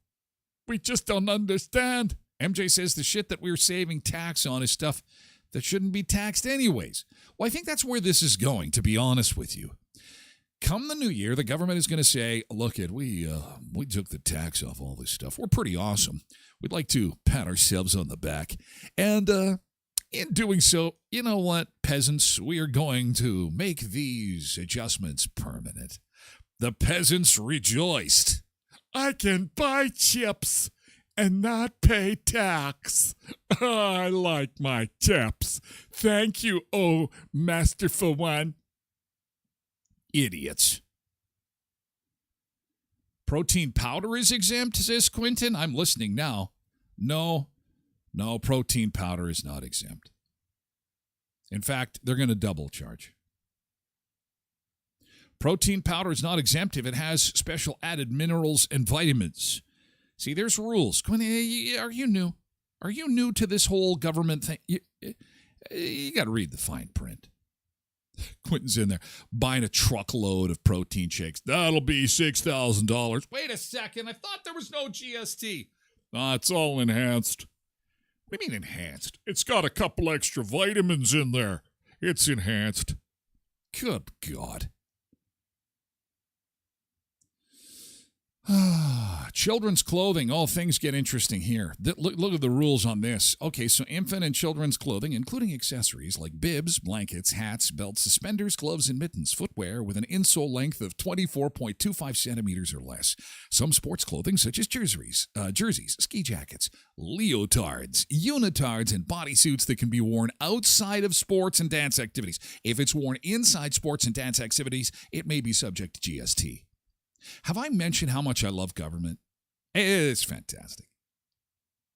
We just don't understand. MJ says the shit that we're saving tax on is stuff that shouldn't be taxed anyways. Well, I think that's where this is going, to be honest with you. Come the new year, the government is going to say, look, we took the tax off all this stuff. We're pretty awesome. We'd like to pat ourselves on the back. And in doing so, you know what, peasants, we are going to make these adjustments permanent. The peasants rejoiced. I can buy chips and not pay tax. I like my chips. Thank you, oh, masterful one. Idiots. Protein powder is exempt, says Quentin. I'm listening now. No, protein powder is not exempt. In fact, they're going to double charge. Protein powder is not exempt if it has special added minerals and vitamins. See, there's rules. Quentin, are you new? Are you new to this whole government thing? You got to read the fine print. Quentin's in there buying a truckload of protein shakes. That'll be $6,000. Wait a second. I thought there was no GST. It's all enhanced. What do you mean enhanced? It's got a couple extra vitamins in there. It's enhanced. Good God. Children's clothing. Oh, things get interesting here. Look at the rules on this. Okay, so infant and children's clothing, including accessories like bibs, blankets, hats, belts, suspenders, gloves, and mittens. Footwear with an insole length of 24.25 centimeters or less. Some sports clothing, such as jerseys, ski jackets, leotards, unitards, and bodysuits that can be worn outside of sports and dance activities. If it's worn inside sports and dance activities, it may be subject to GST. Have I mentioned how much I love government? It's fantastic.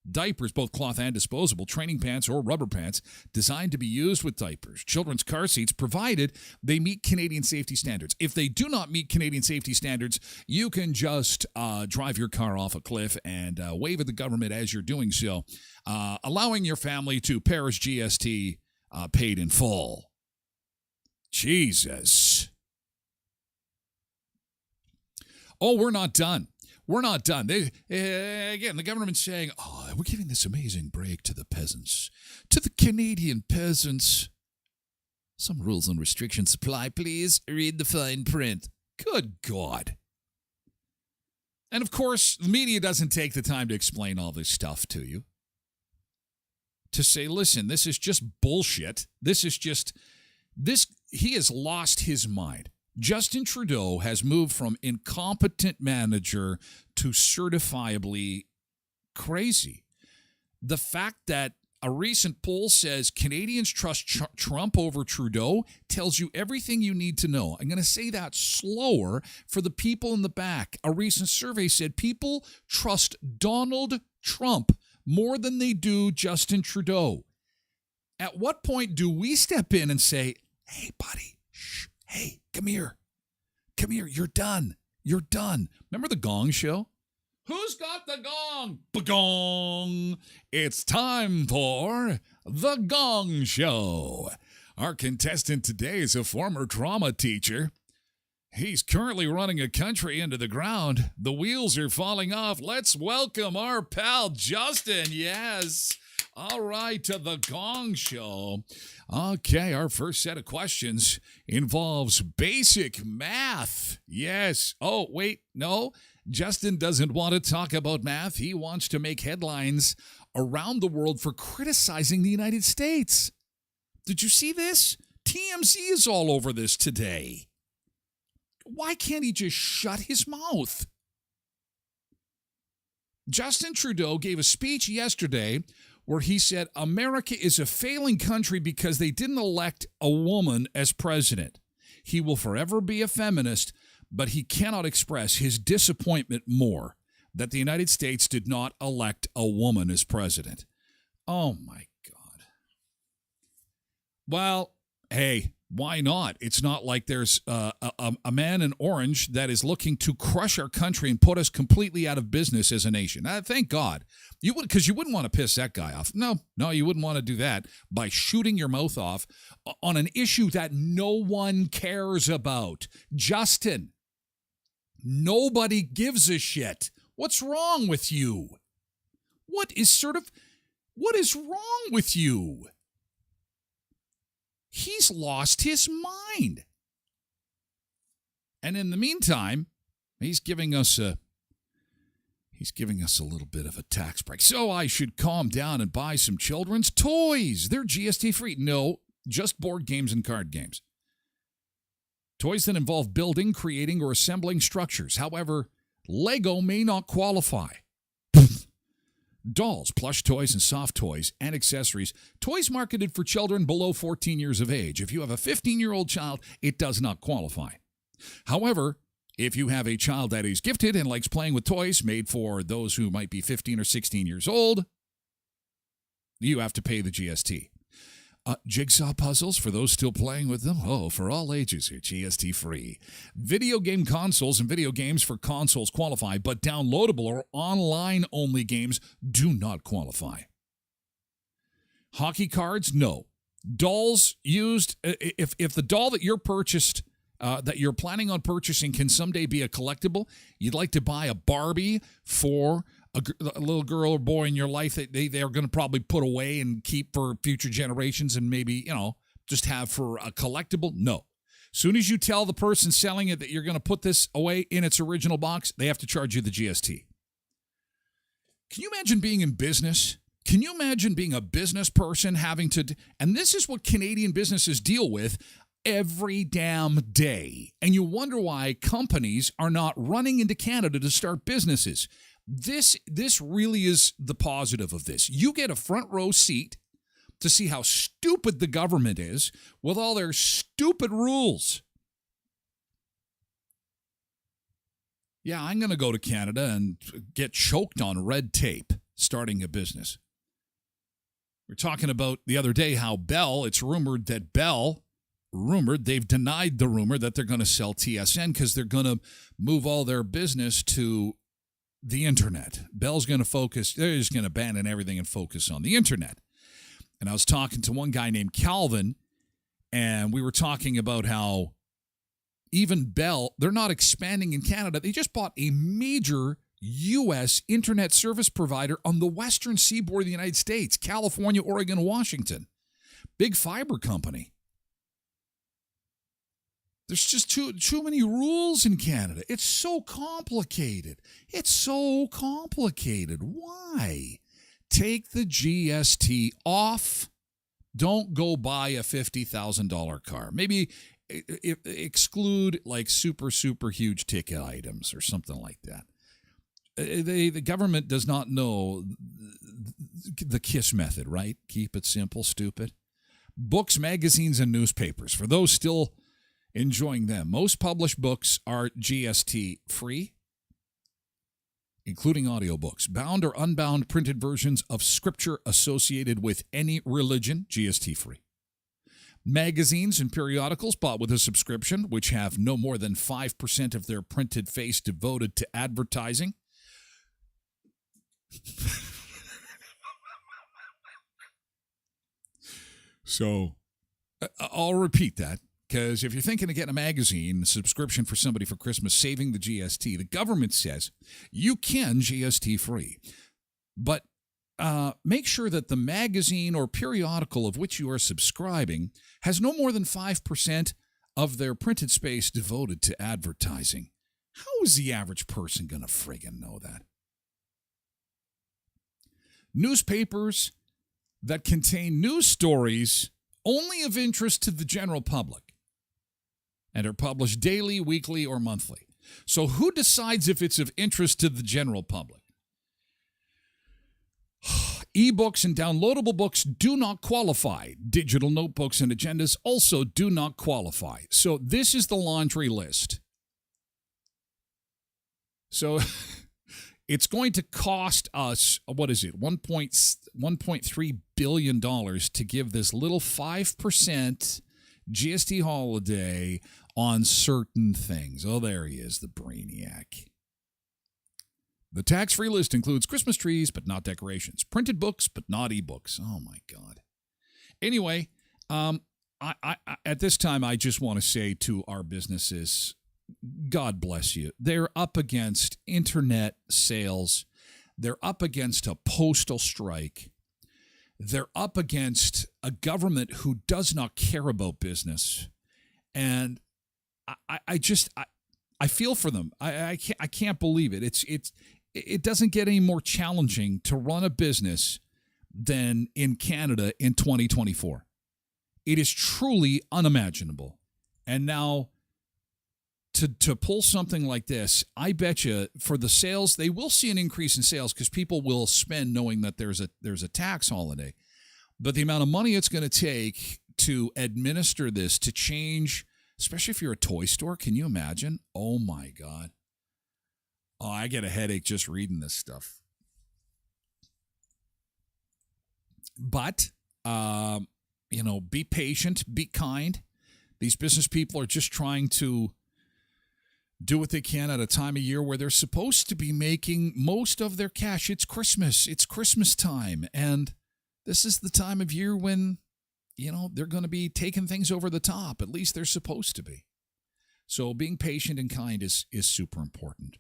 Diapers, both cloth and disposable, training pants or rubber pants, designed to be used with diapers. Children's car seats, provided they meet Canadian safety standards. If they do not meet Canadian safety standards, you can just drive your car off a cliff and wave at the government as you're doing so, allowing your family to perish GST paid in full. Jesus. Oh, we're not done. We're not done. Again, the government's saying, oh, we're giving this amazing break to the peasants, to the Canadian peasants. Some rules and restrictions apply, please. Read the fine print. Good God. And of course, the media doesn't take the time to explain all this stuff to you. To say, listen, this is just bullshit. He has lost his mind. Justin Trudeau has moved from incompetent manager to certifiably crazy. The fact that a recent poll says Canadians trust Trump over Trudeau tells you everything you need to know. I'm going to say that slower for the people in the back. A recent survey said people trust Donald Trump more than they do Justin Trudeau. At what point do we step in and say, hey, buddy, shh. Hey, come here. Come here. You're done. You're done. Remember the Gong Show? Who's got the gong? Ba-gong. It's time for the Gong Show. Our contestant today is a former drama teacher. He's currently running a country into the ground. The wheels are falling off. Let's welcome our pal Justin. Yes. All right, to the Gong Show. Okay, our first set of questions involves basic math. Yes. Oh, wait, no. Justin doesn't want to talk about math. He wants to make headlines around the world for criticizing the United States. Did you see this? TMZ is all over this today. Why can't he just shut his mouth? Justin Trudeau gave a speech yesterday where he said America is a failing country because they didn't elect a woman as president. He will forever be a feminist, but he cannot express his disappointment more that the United States did not elect a woman as president. Oh, my God. Well, hey, why not? It's not like there's a man in orange that is looking to crush our country and put us completely out of business as a nation. Thank God. Because you wouldn't want to piss that guy off. No, you wouldn't want to do that by shooting your mouth off on an issue that no one cares about. Justin, nobody gives a shit. What's wrong with you? What is wrong with you? He's lost his mind. And in the meantime, he's giving us a little bit of a tax break. So I should calm down and buy some children's toys. They're GST free. No, just board games and card games. Toys that involve building, creating, or assembling structures. However, Lego may not qualify. Dolls, plush toys, and soft toys, and accessories. Toys marketed for children below 14 years of age. If you have a 15-year-old child, it does not qualify. However, if you have a child that is gifted and likes playing with toys made for those who might be 15 or 16 years old, you have to pay the GST. Jigsaw puzzles, for those still playing with them, for all ages, are GST free. Video game consoles and video games for consoles qualify, but downloadable or online-only games do not qualify. Hockey cards, no. Dolls used, if the doll that you're planning on purchasing can someday be a collectible, you'd like to buy a Barbie for a little girl or boy in your life that they're going to probably put away and keep for future generations and maybe, just have for a collectible? No. Soon as you tell the person selling it that you're going to put this away in its original box, they have to charge you the GST. Can you imagine being in business? Can you imagine being a business person having to, and this is what Canadian businesses deal with every damn day. And you wonder why companies are not running into Canada to start businesses. This really is the positive of this. You get a front row seat to see how stupid the government is with all their stupid rules. Yeah, I'm going to go to Canada and get choked on red tape starting a business. We're talking about the other day how Bell, it's rumored that Bell, they've denied the rumor that they're going to sell TSN because they're going to move all their business to the internet. Bell's going to focus, they're just going to abandon everything and focus on the internet. And I was talking to one guy named Calvin, and we were talking about how even Bell, they're not expanding in Canada. They just bought a major U.S. internet service provider on the western seaboard of the United States, California, Oregon, Washington. Big fiber company. There's just too many rules in Canada. It's so complicated. Why? Take the GST off. Don't go buy a $50,000 car. Maybe exclude like super huge ticket items or something like that. The government does not know the KISS method, right? Keep it simple, stupid. Books, magazines, and newspapers. For those still enjoying them, most published books are GST free, including audiobooks. Bound or unbound printed versions of scripture associated with any religion, GST free. Magazines and periodicals bought with a subscription, which have no more than 5% of their printed face devoted to advertising. So, I'll repeat that, because if you're thinking of getting a magazine subscription for somebody for Christmas, saving the GST, the government says you can GST free. But make sure that the magazine or periodical of which you are subscribing has no more than 5% of their printed space devoted to advertising. How is the average person going to friggin' know that? Newspapers that contain news stories only of interest to the general public and are published daily, weekly, or monthly. So who decides if it's of interest to the general public? Ebooks and downloadable books do not qualify. Digital notebooks and agendas also do not qualify. So this is the laundry list. So it's going to cost us, what is it, $1.3 billion to give this little 5% GST holiday on certain things. Oh, there he is, the brainiac. The tax-free list includes Christmas trees, but not decorations. Printed books, but not ebooks. Oh, my God. Anyway, at this time, I just want to say to our businesses, God bless you. They're up against internet sales. They're up against a postal strike. They're up against a government who does not care about business. And I feel for them. I can't believe it. It doesn't get any more challenging to run a business than in Canada in 2024. It is truly unimaginable. And now to pull something like this, I bet you for the sales, they will see an increase in sales because people will spend knowing that there's a tax holiday. But the amount of money it's going to take to administer this, to change, especially if you're a toy store, can you imagine? Oh, my God. Oh, I get a headache just reading this stuff. But, be patient, be kind. These business people are just trying to do what they can at a time of year where they're supposed to be making most of their cash. It's Christmas. It's Christmas time. And this is the time of year when, they're going to be taking things over the top. At least they're supposed to be. So being patient and kind is super important.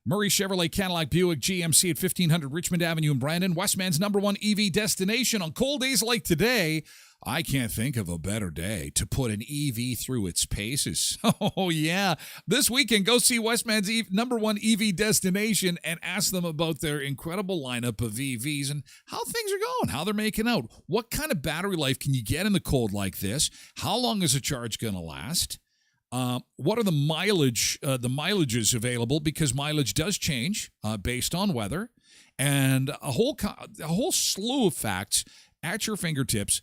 Murray Chevrolet Cadillac Buick GMC at 1500 Richmond Avenue in Brandon, Westman's #1 EV destination. On cold days like today, I can't think of a better day to put an EV through its paces. Oh, yeah. This weekend, go see Westman's #1 EV destination and ask them about their incredible lineup of EVs and how things are going, how they're making out. What kind of battery life can you get in the cold like this? How long is a charge going to last? What are the mileages available? Because mileage does change based on weather, and a whole slew of facts at your fingertips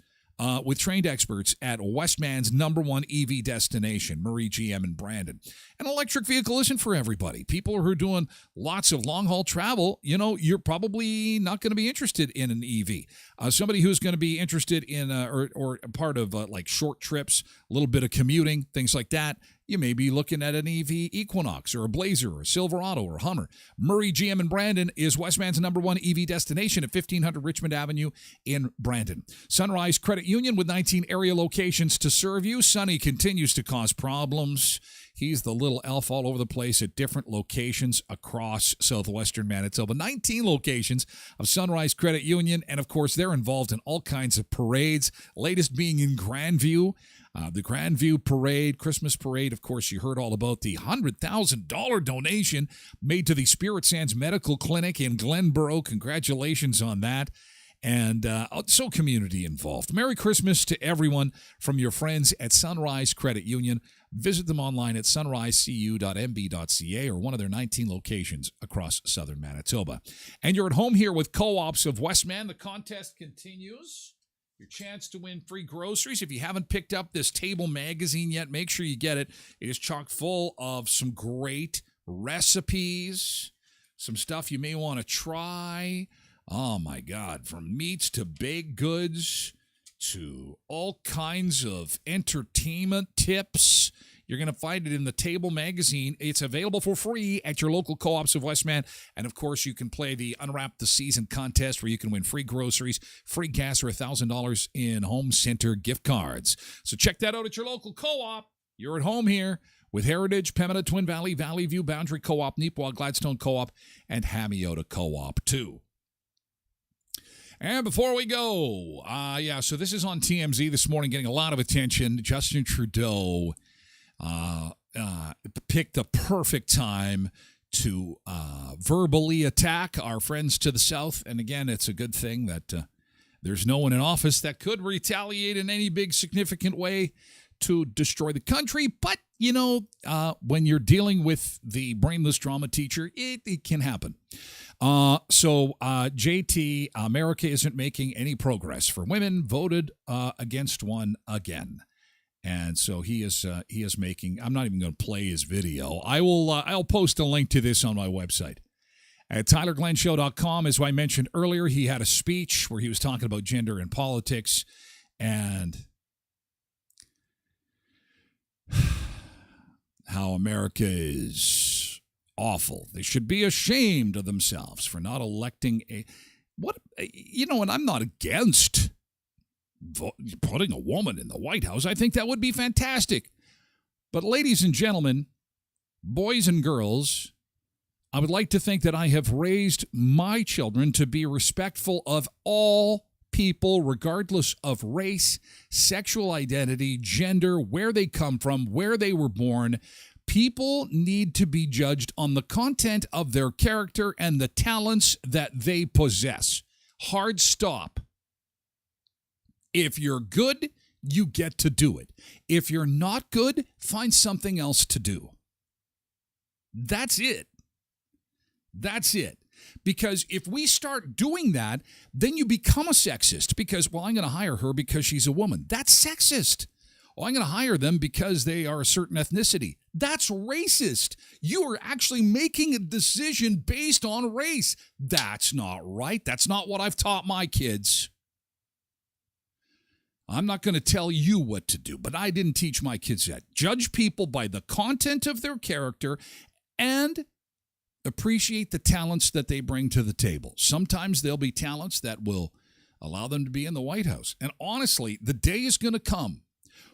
with trained experts at Westman's #1 EV destination, Murray GM in Brandon. An electric vehicle isn't for everybody. People who are doing lots of long-haul travel, you're probably not going to be interested in an EV. Somebody who's going to be interested in or a part of like short trips, a little bit of commuting, things like that, you may be looking at an EV Equinox or a Blazer or a Silverado or a Hummer. Murray GM in Brandon is Westman's #1 EV destination at 1500 Richmond Avenue in Brandon. Sunrise Credit Union with 19 area locations to serve you. Sonny continues to cause problems. He's the little elf all over the place at different locations across southwestern Manitoba. 19 locations of Sunrise Credit Union, and of course, they're involved in all kinds of parades, latest being in Grandview. The Grandview Parade, Christmas Parade, of course, you heard all about the $100,000 donation made to the Spirit Sands Medical Clinic in Glenboro. Congratulations on that. And so community involved. Merry Christmas to everyone from your friends at Sunrise Credit Union. Visit them online at sunrisecu.mb.ca or one of their 19 locations across southern Manitoba. And you're at home here with Co-ops of Westman. The contest continues. Your chance to win free groceries. If you haven't picked up this Table magazine yet, make sure you get it. It is chock full of some great recipes, some stuff you may want to try. Oh, my God. From meats to baked goods to all kinds of entertainment tips. You're going to find it in the Table magazine. It's available for free at your local Co-ops of Westman. And, of course, you can play the Unwrap the Season contest where you can win free groceries, free gas, or $1,000 in home center gift cards. So check that out at your local Co-op. You're at home here with Heritage, Pembina, Twin Valley, Valley View, Boundary Co-op, Neepawa, Gladstone Co-op, and Hamiota Co-op, too. And before we go, so this is on TMZ this morning, getting a lot of attention. Justin Trudeau picked the perfect time to verbally attack our friends to the south. And again, it's a good thing that there's no one in office that could retaliate in any big significant way to destroy the country. But, when you're dealing with the brainless drama teacher, it can happen. So JT, America isn't making any progress for women, voted against one again. And so he is making, I'm not even going to play his video. I'll post a link to this on my website. At TylerGlenShow.com, as I mentioned earlier, he had a speech where he was talking about gender and politics and how America is awful. They should be ashamed of themselves for not electing and I'm not against putting a woman in the White House. I think that would be fantastic. But ladies and gentlemen, boys and girls, I would like to think that I have raised my children to be respectful of all people, regardless of race, sexual identity, gender, where they come from, where they were born. People need to be judged on the content of their character and the talents that they possess. Hard stop. If you're good, you get to do it. If you're not good, find something else to do. That's it. That's it. Because if we start doing that, then you become a sexist because, I'm going to hire her because she's a woman. That's sexist. I'm going to hire them because they are a certain ethnicity. That's racist. You are actually making a decision based on race. That's not right. That's not what I've taught my kids. I'm not going to tell you what to do, but I didn't teach my kids that. Judge people by the content of their character and appreciate the talents that they bring to the table. Sometimes there'll be talents that will allow them to be in the White House. And honestly, the day is going to come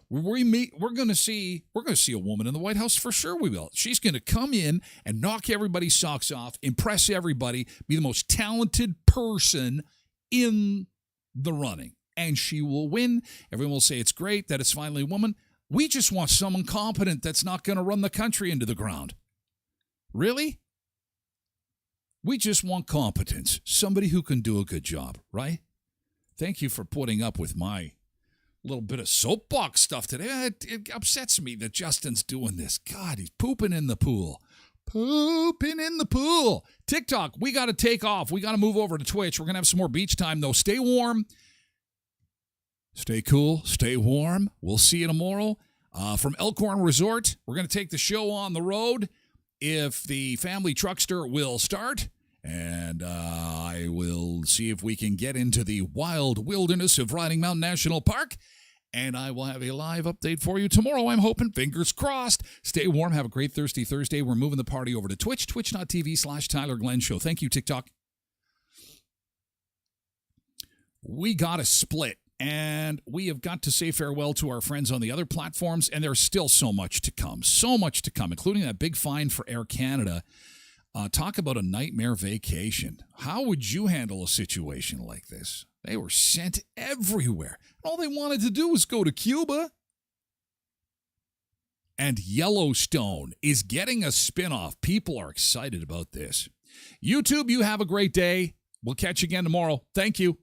We're going to see a woman in the White House for sure. We will. She's going to come in and knock everybody's socks off, impress everybody, be the most talented person in the running, and she will win. Everyone will say it's great that it's finally a woman. We just want someone competent that's not going to run the country into the ground. Really? We just want competence. Somebody who can do a good job, right? Thank you for putting up with my little bit of soapbox stuff today. It upsets me that Justin's doing this. God, he's pooping in the pool. Pooping in the pool. TikTok, we got to take off. We got to move over to Twitch. We're going to have some more beach time, though. Stay warm. Stay cool. Stay warm. We'll see you tomorrow. From Elkhorn Resort, we're going to take the show on the road if the family truckster will start. And I will see if we can get into the wild wilderness of Riding Mountain National Park. And I will have a live update for you tomorrow, I'm hoping. Fingers crossed. Stay warm. Have a great Thirsty Thursday. We're moving the party over to Twitch, twitch.tv/Tyler Glen Show. Thank you, TikTok. We got to split. And we have got to say farewell to our friends on the other platforms. And there's still so much to come. So much to come, including that big fine for Air Canada. Talk about a nightmare vacation. How would you handle a situation like this? They were sent everywhere. All they wanted to do was go to Cuba. And Yellowstone is getting a spinoff. People are excited about this. YouTube, you have a great day. We'll catch you again tomorrow. Thank you.